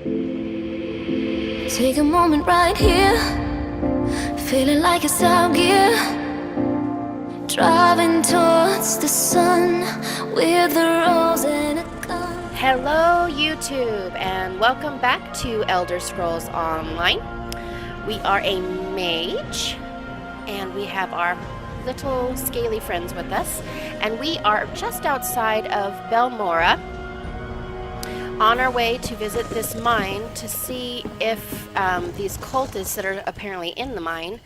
Take a moment right here, feeling like it's out gear, driving towards the sun with a rose and a gun. Hello YouTube, and welcome back to Elder Scrolls Online. We are a mage, and we have our little scaly friends with us, and we are just outside of Belmora, on our way to visit this mine to see if these cultists that are apparently in the mine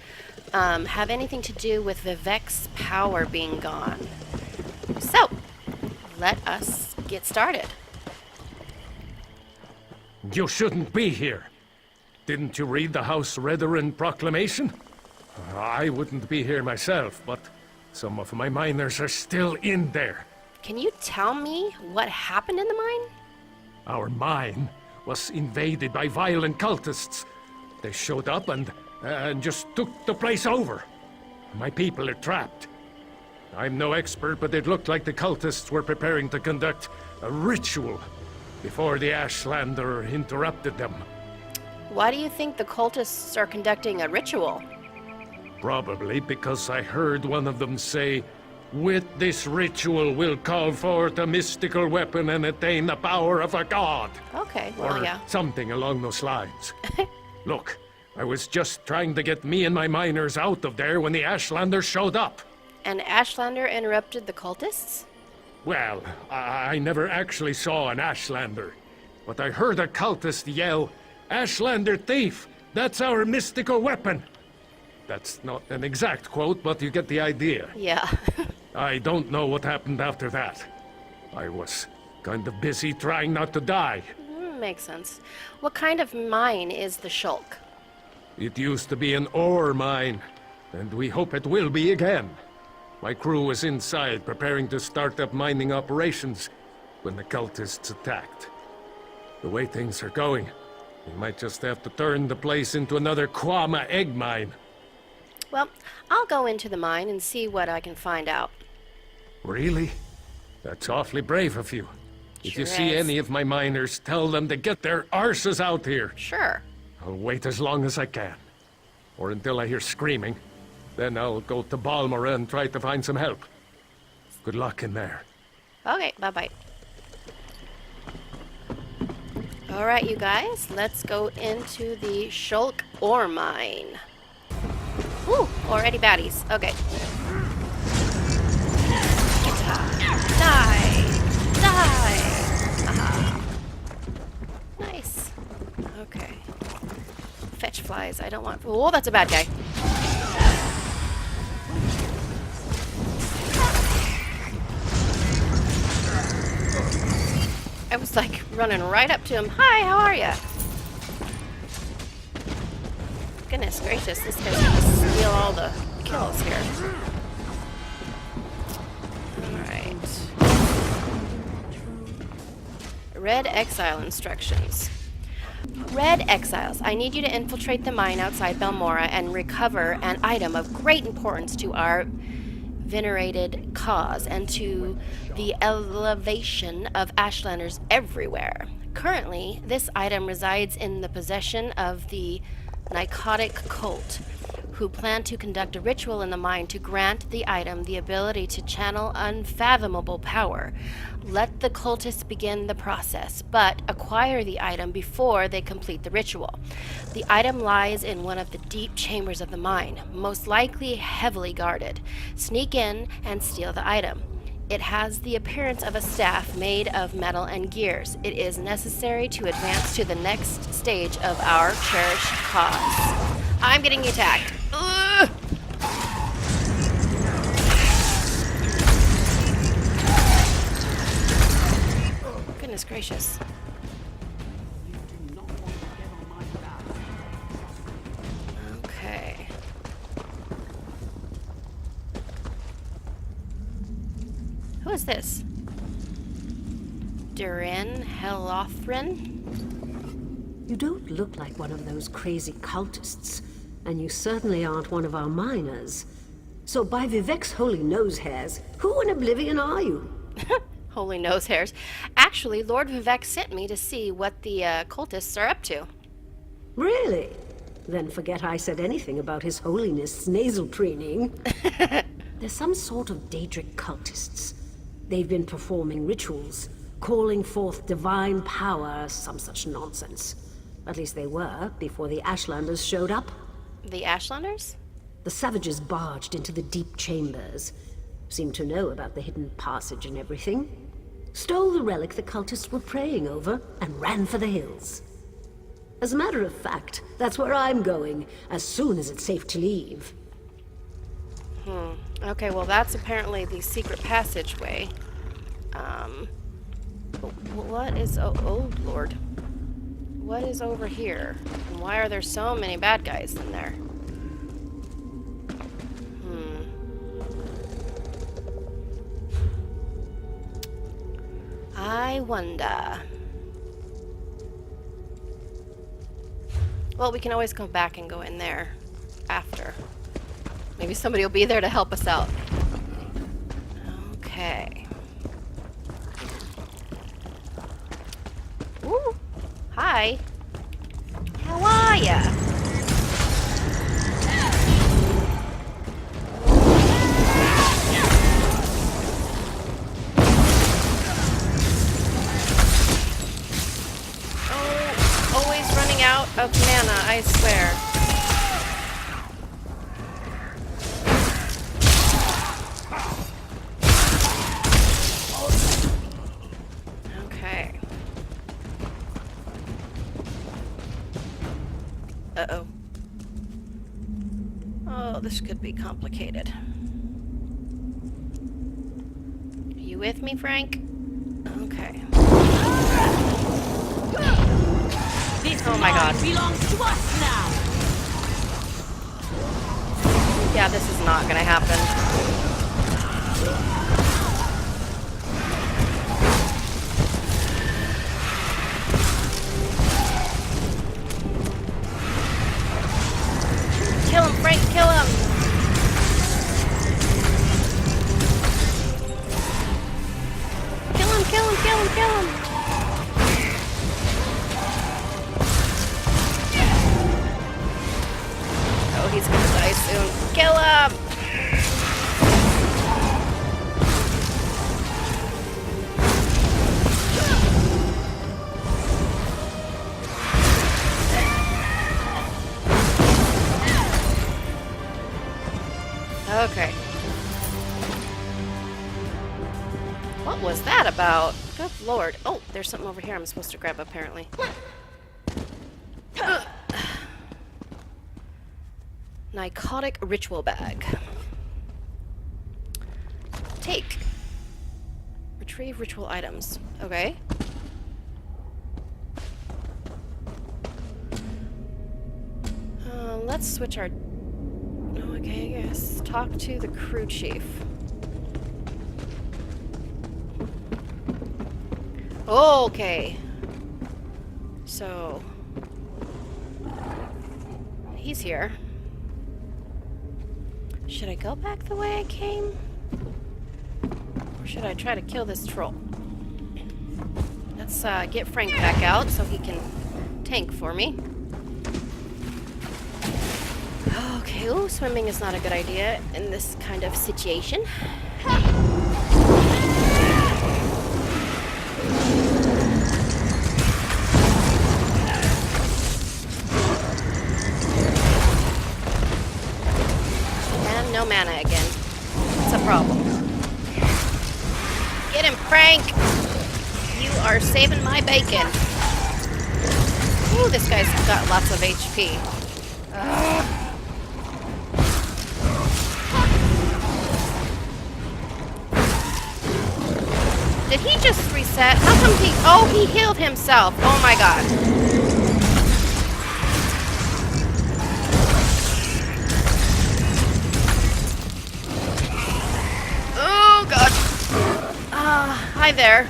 have anything to do with Vivek's power being gone. So, let us get started. You shouldn't be here. Didn't you read the House Redarin proclamation? I wouldn't be here myself, but some of my miners are still in there. Can you tell me what happened in the mine? Our mine was invaded by violent cultists. They showed up and just took the place over. My people are trapped. I'm no expert, but it looked like the cultists were preparing to conduct a ritual before the Ashlander interrupted them. Why do you think the cultists are conducting a ritual? Probably because I heard one of them say, "With this ritual we'll call forth a mystical weapon and attain the power of a god." Okay, well, or yeah. something along those lines. Look, I was just trying to get me and my miners out of there when the Ashlander showed up. And Ashlander interrupted the cultists? Well, I never actually saw an Ashlander, but I heard a cultist yell, "Ashlander thief! That's our mystical weapon!" That's not an exact quote, but you get the idea. Yeah. I don't know what happened after that. I was kind of busy trying not to die. Makes sense. What kind of mine is the Shulk? It used to be an ore mine, and we hope it will be again. My crew was inside preparing to start up mining operations when the cultists attacked. The way things are going, we might just have to turn the place into another Kwama egg mine. Well, I'll go into the mine and see what I can find out. Really? That's awfully brave of you. If you see any of my miners, tell them to get their arses out here. Sure. I'll wait as long as I can. Or until I hear screaming. Then I'll go to Balmora and try to find some help. Good luck in there. Okay, bye-bye. Alright, you guys, let's go into the Shulk ore mine. Woo! Already baddies. Okay. Die! Die! Aha. Nice. Okay. Fetch flies. I don't want... Oh, that's a bad guy. I was like running right up to him. Hi, how are ya? Goodness gracious, this guy's gonna steal all the kills here. Alright. Red Exile instructions. Red Exiles, I need you to infiltrate the mine outside Belmora and recover an item of great importance to our venerated cause and to the elevation of Ashlanders everywhere. Currently, this item resides in the possession of the Narcotic Cult, who plan to conduct a ritual in the mine to grant the item the ability to channel unfathomable power. Let the cultists begin the process, but acquire the item before they complete the ritual. The item lies in one of the deep chambers of the mine, most likely heavily guarded. Sneak in and steal the item. It has the appearance of a staff made of metal and gears. It is necessary to advance to the next stage of our cherished cause. I'm getting attacked. Ugh! Goodness gracious. Okay. Who is this? Durin Helothrin? You don't look like one of those crazy cultists, and you certainly aren't one of our miners. So by Vivek's holy nose hairs, who in oblivion are you? Holy nose hairs. Actually, Actually, Lord Vivek sent me to see what the cultists are up to. Really? Then forget I said anything about His Holiness' nasal preening. They're some sort of Daedric cultists. They've been performing rituals, calling forth divine power, some such nonsense. At least they were, before the Ashlanders showed up. The Ashlanders? The savages barged into the deep chambers. Seemed to know about the hidden passage and everything. Stole the relic the cultists were praying over, and ran for the hills. As a matter of fact, that's where I'm going, as soon as it's safe to leave. Okay, well that's apparently the secret passageway. What is... Oh, Lord. What is over here? And why are there so many bad guys in there? I wonder. Well, we can always come back and go in there after. Maybe somebody will be there to help us out. Okay. Ooh. Hi. How are ya? Oh, always running out of mana, I swear. Okay. Uh-oh. Oh, this could be complicated. Are you with me, Frank? Okay. Oh my god. Belongs to us now. Yeah, this is not gonna happen. Kill him, Frank, kill him! Kill him, kill him, kill him, kill him! Oh, he's gonna die soon. Kill him! Okay. What was that about? Good lord. Oh, there's something over here I'm supposed to grab, apparently. Narcotic ritual bag. Take. Retrieve ritual items. Okay. Let's switch our... Okay, I guess. Talk to the crew chief. Okay. So... he's here. Should I go back the way I came? Or should I try to kill this troll? Let's get Frank back out so he can tank for me. Okay, ooh, swimming is not a good idea in this kind of situation. And no mana again. It's a problem. Get him, Frank! You are saving my bacon. Ooh, this guy's got lots of HP. Did he just reset? How come he... Oh, he healed himself. Oh my god. Oh god. Hi there.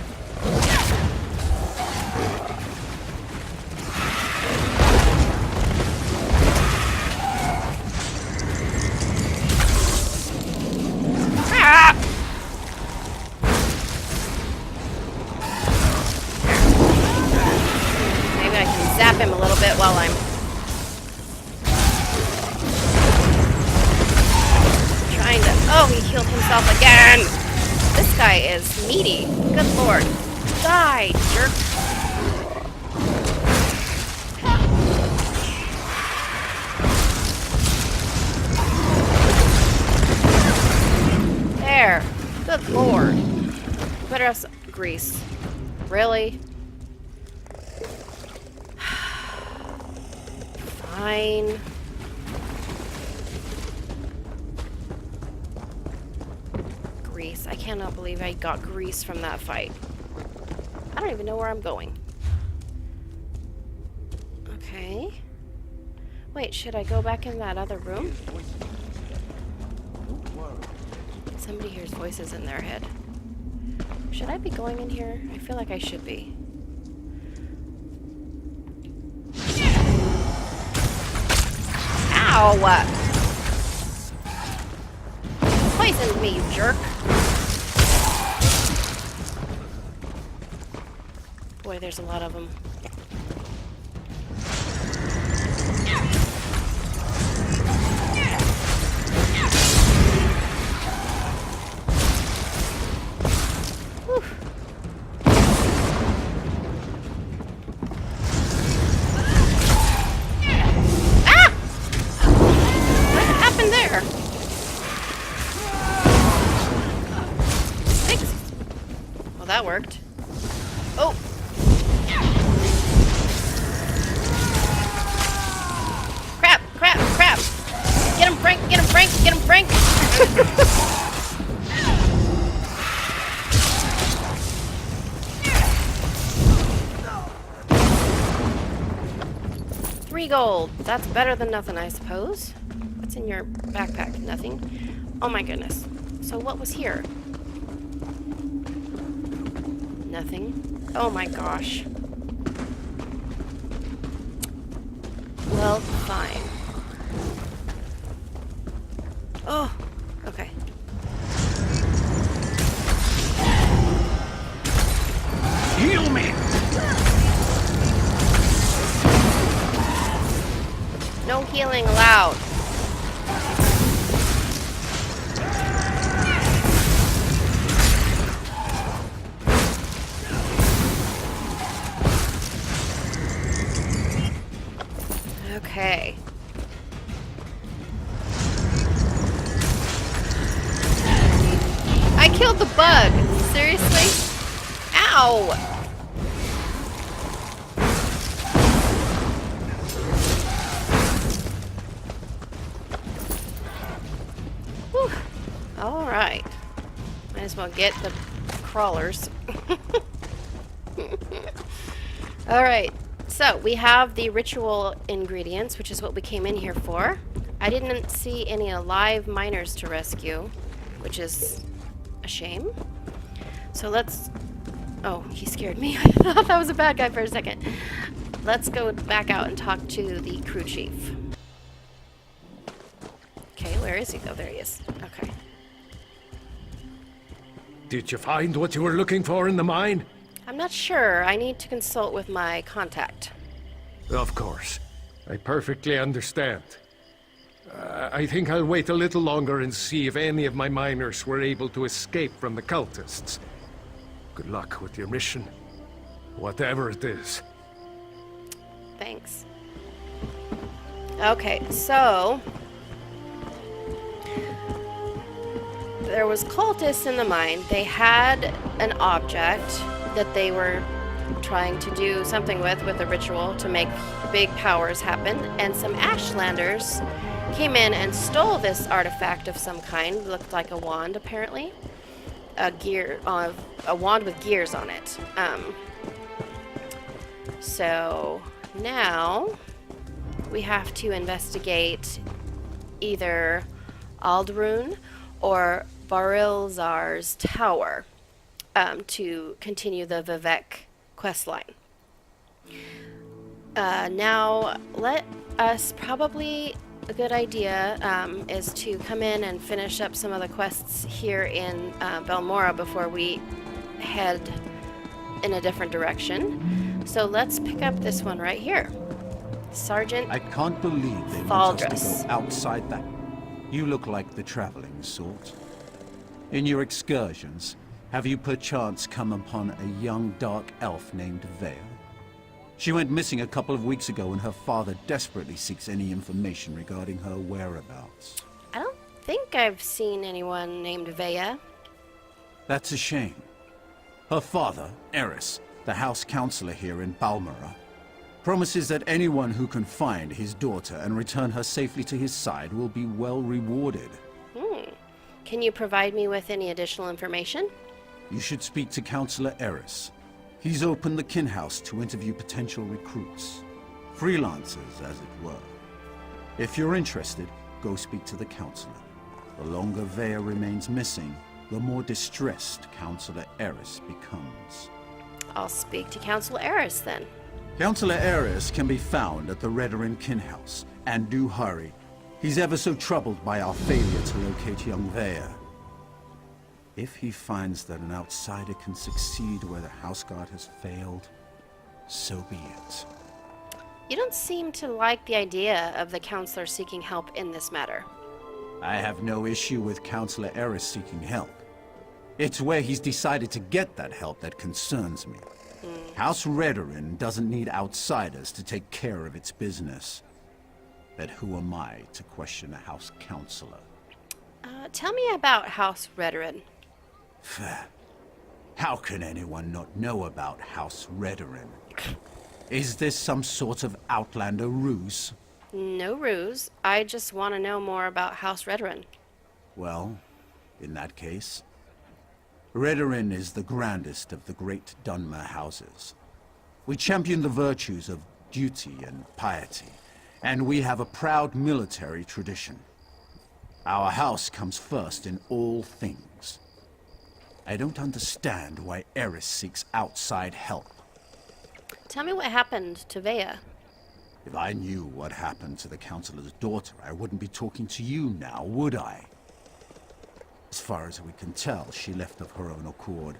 zap him a little bit while I'm trying to... Oh, he healed himself again! This guy is meaty. Good lord. Die, jerk. There. Good lord. Better have some grease. Really? Fine. Grease. I cannot believe I got grease from that fight. I don't even know where I'm going. Okay. Wait, should I go back in that other room? Somebody hears voices in their head. Should I be going in here? I feel like I should be. Ow! Poisoned me, you jerk. Boy, there's a lot of them. That worked. Oh! Crap! Crap! Crap! Get him, Frank! Get him, Frank! Get him, Frank! 3 gold. That's better than nothing, I suppose. What's in your backpack? Nothing. Oh my goodness. So what was here? Nothing. Oh my gosh. Well, fine. Oh, okay. Heal me! No healing allowed. Okay. I killed the bug. Seriously? Ow! Whew. All right. Might as well get the crawlers. All right. So, we have the ritual ingredients, which is what we came in here for. I didn't see any alive miners to rescue, which is a shame. So let's... Oh, he scared me. I thought that was a bad guy for a second. Let's go back out and talk to the crew chief. Okay, where is he? Oh, there he is. Okay. Did you find what you were looking for in the mine? I'm not sure. I need to consult with my contact. Of course. I perfectly understand. I think I'll wait a little longer and see if any of my miners were able to escape from the cultists. Good luck with your mission, whatever it is. Thanks. Okay, so... there was cultists in the mine. They had an object that they were trying to do something with a ritual to make big powers happen, and some Ashlanders came in and stole this artifact of some kind. Looked like a wand, apparently. A wand with gears on it. So now we have to investigate either Aldrun or Barilzar's tower to continue the Vivek questline. Now, let us probably... a good idea is to come in and finish up some of the quests here in Balmora before we head in a different direction. So let's pick up this one right here. Sergeant I can't believe they want us Faldrus. to go outside that. You look like the traveling sort. In your excursions, have you perchance come upon a young dark elf named Vea? She went missing a couple of weeks ago and her father desperately seeks any information regarding her whereabouts. I don't think I've seen anyone named Vea. That's a shame. Her father, Eris, the house counselor here in Balmora, promises that anyone who can find his daughter and return her safely to his side will be well rewarded. Can you provide me with any additional information? You should speak to Counselor Eris. He's opened the kin house to interview potential recruits. Freelancers, as it were. If you're interested, go speak to the counselor. The longer Vea remains missing, the more distressed Counselor Eris becomes. I'll speak to Council Eris then. Counselor Eris can be found at the Redoran kin house, and do hurry. He's ever so troubled by our failure to locate young Vea. If he finds that an outsider can succeed where the house guard has failed, so be it. You don't seem to like the idea of the counselor seeking help in this matter. I have no issue with Counselor Eris seeking help. It's where he's decided to get that help that concerns me. House Redoran doesn't need outsiders to take care of its business. But who am I to question a house counselor? Tell me about House Redoran. How can anyone not know about House Redoran? Is this some sort of Outlander ruse? No ruse. I just want to know more about House Redoran. Well, in that case, Redoran is the grandest of the great Dunmer houses. We champion the virtues of duty and piety, and we have a proud military tradition. Our house comes first in all things. I don't understand why Eris seeks outside help. Tell me what happened to Vea. If I knew what happened to the Counselor's daughter, I wouldn't be talking to you now, would I? As far as we can tell, she left of her own accord.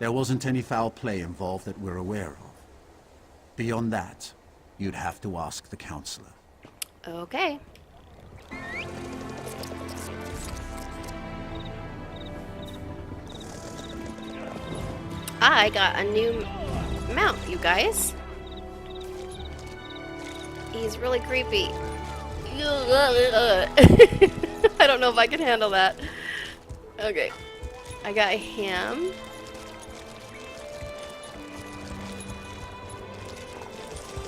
There wasn't any foul play involved that we're aware of. Beyond that, you'd have to ask the Counselor. Okay. I got a new mount, you guys. He's really creepy. I don't know if I can handle that. Okay. I got him.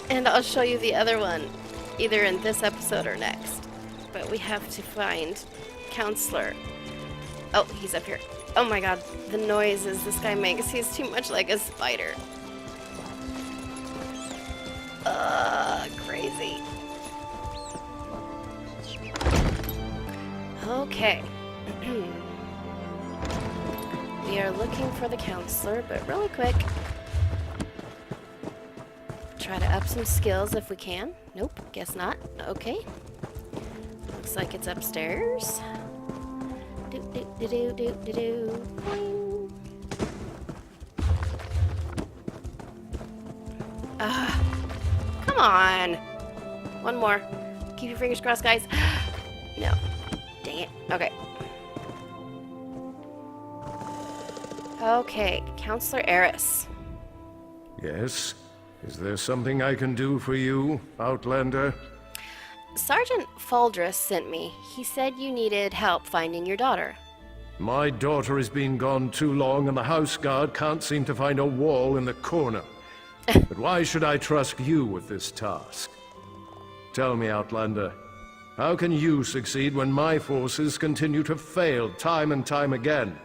And I'll show you the other one, either in this episode or next. But we have to find Counselor. Oh, he's up here. Oh my god, the noises this guy makes. He's too much like a spider. Crazy. Okay. We are looking for the counselor, but really quick. Try to up some skills if we can. Nope, guess not. Okay. Looks like it's upstairs. Do-do-do-do-do-do. Boing. Come on. One more. Keep your fingers crossed, guys. No. Dang it. Okay. Okay, Counselor Eris. Yes? Is there something I can do for you, Outlander? Sergeant Faldrus sent me. He said you needed help finding your daughter. My daughter has been gone too long, and the house guard can't seem to find a wall in the corner. But why should I trust you with this task? Tell me, Outlander, how can you succeed when my forces continue to fail time and time again?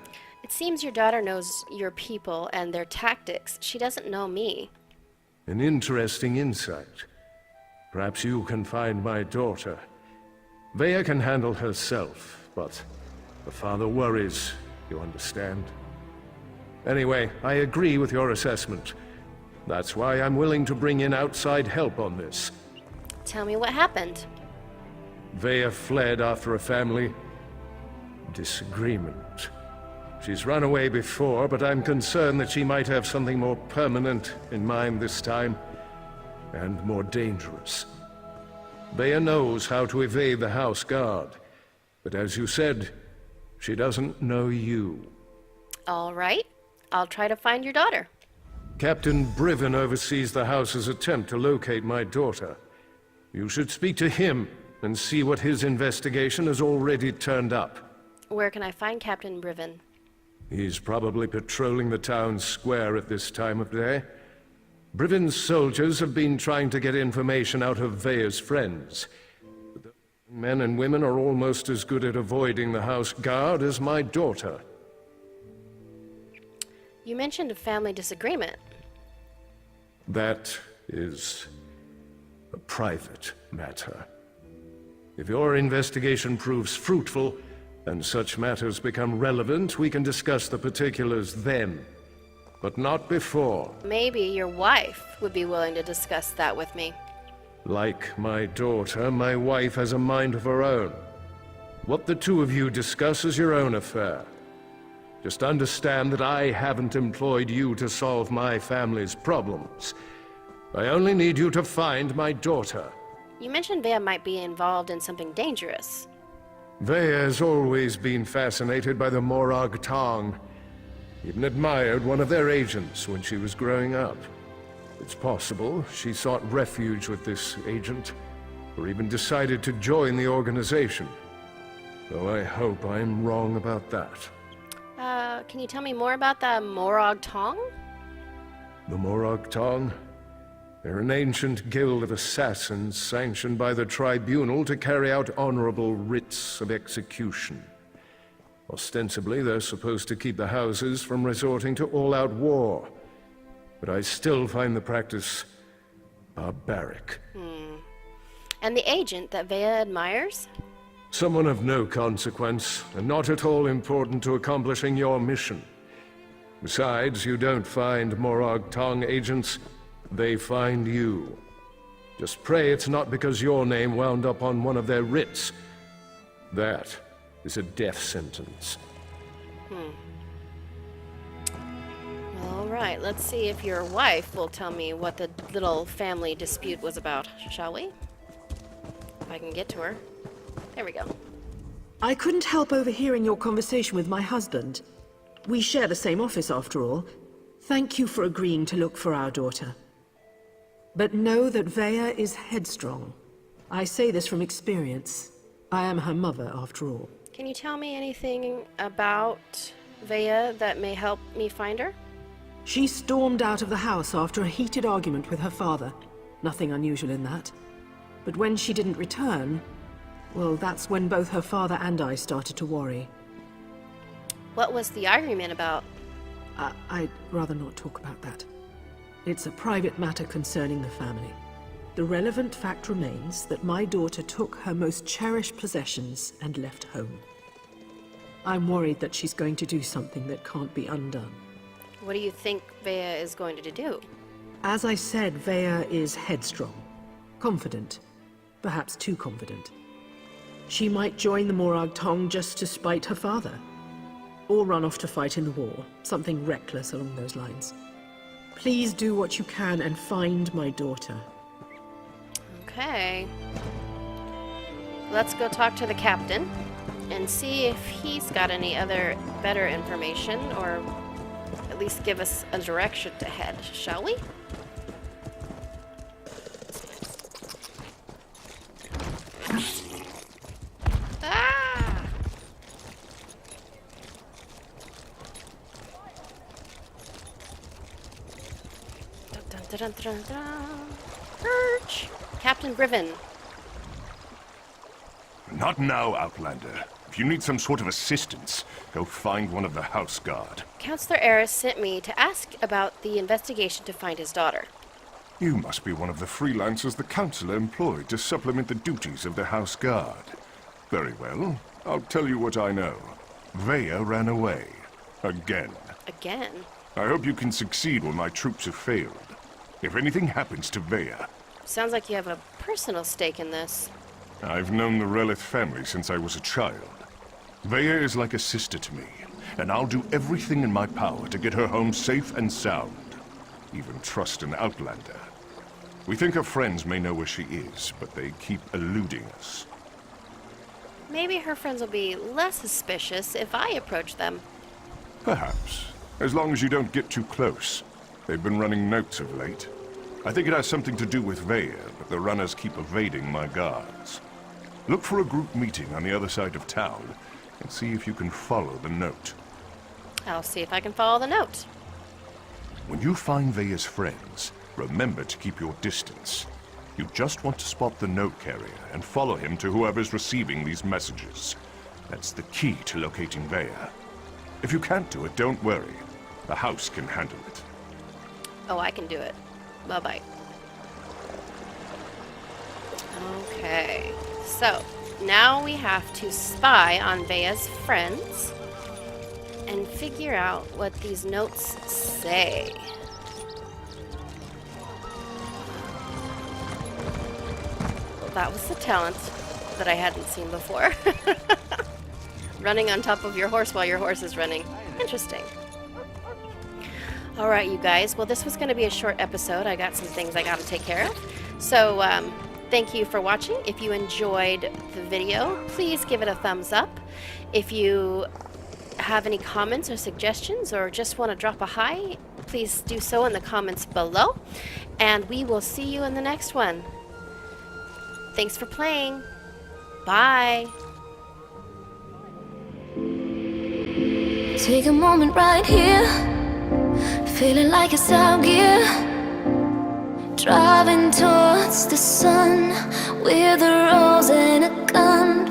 It seems your daughter knows your people and their tactics. She doesn't know me. An interesting insight. Perhaps you can find my daughter. Vea can handle herself, but the father worries, you understand? Anyway, I agree with your assessment. That's why I'm willing to bring in outside help on this. Tell me what happened. Vea fled after a family disagreement. She's run away before, but I'm concerned that she might have something more permanent in mind this time, and more dangerous. Bea knows how to evade the house guard, but as you said, she doesn't know you. All right. I'll try to find your daughter. Captain Briven oversees the house's attempt to locate my daughter. You should speak to him and see what his investigation has already turned up. Where can I find Captain Briven? He's probably patrolling the town square at this time of day. Briven's soldiers have been trying to get information out of Vea's friends. But the men and women are almost as good at avoiding the house guard as my daughter. You mentioned a family disagreement. That is a private matter. If your investigation proves fruitful, and such matters become relevant, we can discuss the particulars then. But not before. Maybe your wife would be willing to discuss that with me. Like my daughter, my wife has a mind of her own. What the two of you discuss is your own affair. Just understand that I haven't employed you to solve my family's problems. I only need you to find my daughter. You mentioned Vea might be involved in something dangerous. Vea has always been fascinated by the Morag Tong. Even admired one of their agents when she was growing up. It's possible she sought refuge with this agent, or even decided to join the organization. Though I hope I'm wrong about that. Can you tell me more about the Morag Tong? The Morag Tong? They're an ancient guild of assassins sanctioned by the tribunal to carry out honorable writs of execution. Ostensibly, they're supposed to keep the houses from resorting to all-out war. But I still find the practice barbaric. And the agent that Vea admires? Someone of no consequence, and not at all important to accomplishing your mission. Besides, you don't find Morag Tong agents, they find you. Just pray it's not because your name wound up on one of their writs. That is a death sentence. All right, let's see if your wife will tell me what the little family dispute was about, shall we? If I can get to her. There we go. I couldn't help overhearing your conversation with my husband. We share the same office, after all. Thank you for agreeing to look for our daughter. But know that Vea is headstrong. I say this from experience. I am her mother, after all. Can you tell me anything about Vea that may help me find her? She stormed out of the house after a heated argument with her father. Nothing unusual in that. But when she didn't return, well, that's when both her father and I started to worry. What was the argument about? I'd rather not talk about that. It's a private matter concerning the family. The relevant fact remains that my daughter took her most cherished possessions and left home. I'm worried that she's going to do something that can't be undone. What do you think Vea is going to do? As I said, Vea is headstrong. Confident. Perhaps too confident. She might join the Morag Tong just to spite her father. Or run off to fight in the war. Something reckless along those lines. Please do what you can and find my daughter. Okay. Let's go talk to the captain and see if he's got any other better information, or at least give us a direction to head, shall we? Ah! Dun, dun, dun, dun, dun. Perch! Captain Briven. Not now, Outlander. If you need some sort of assistance, go find one of the house guard. Counselor Eris sent me to ask about the investigation to find his daughter. You must be one of the freelancers the Council employed to supplement the duties of the house guard. Very well. I'll tell you what I know. Vea ran away. Again. Again? I hope you can succeed when my troops have failed. If anything happens to Vea... Sounds like you have a personal stake in this. I've known the Relith family since I was a child. Vea is like a sister to me, and I'll do everything in my power to get her home safe and sound. Even trust an outlander. We think her friends may know where she is, but they keep eluding us. Maybe her friends will be less suspicious if I approach them. Perhaps. As long as you don't get too close. They've been running notes of late. I think it has something to do with Veya, but the runners keep evading my guards. Look for a group meeting on the other side of town, and see if you can follow the note. I'll see if I can follow the note. When you find Veya's friends, remember to keep your distance. You just want to spot the note carrier and follow him to whoever's receiving these messages. That's the key to locating Veya. If you can't do it, don't worry. The house can handle it. Oh, I can do it. Bye-bye. Okay, so now we have to spy on Veya's friends and figure out what these notes say. That was the talent that I hadn't seen before. Running on top of your horse while your horse is running. Interesting. All right, you guys. Well, this was going to be a short episode. I got some things I got to take care of. So, thank you for watching. If you enjoyed the video, please give it a thumbs up. If you have any comments or suggestions or just want to drop a hi, please do so in the comments below. And we will see you in the next one. Thanks for playing. Bye. Take a moment right here, feeling like it's out gear, driving towards the sun with a rose and a gun.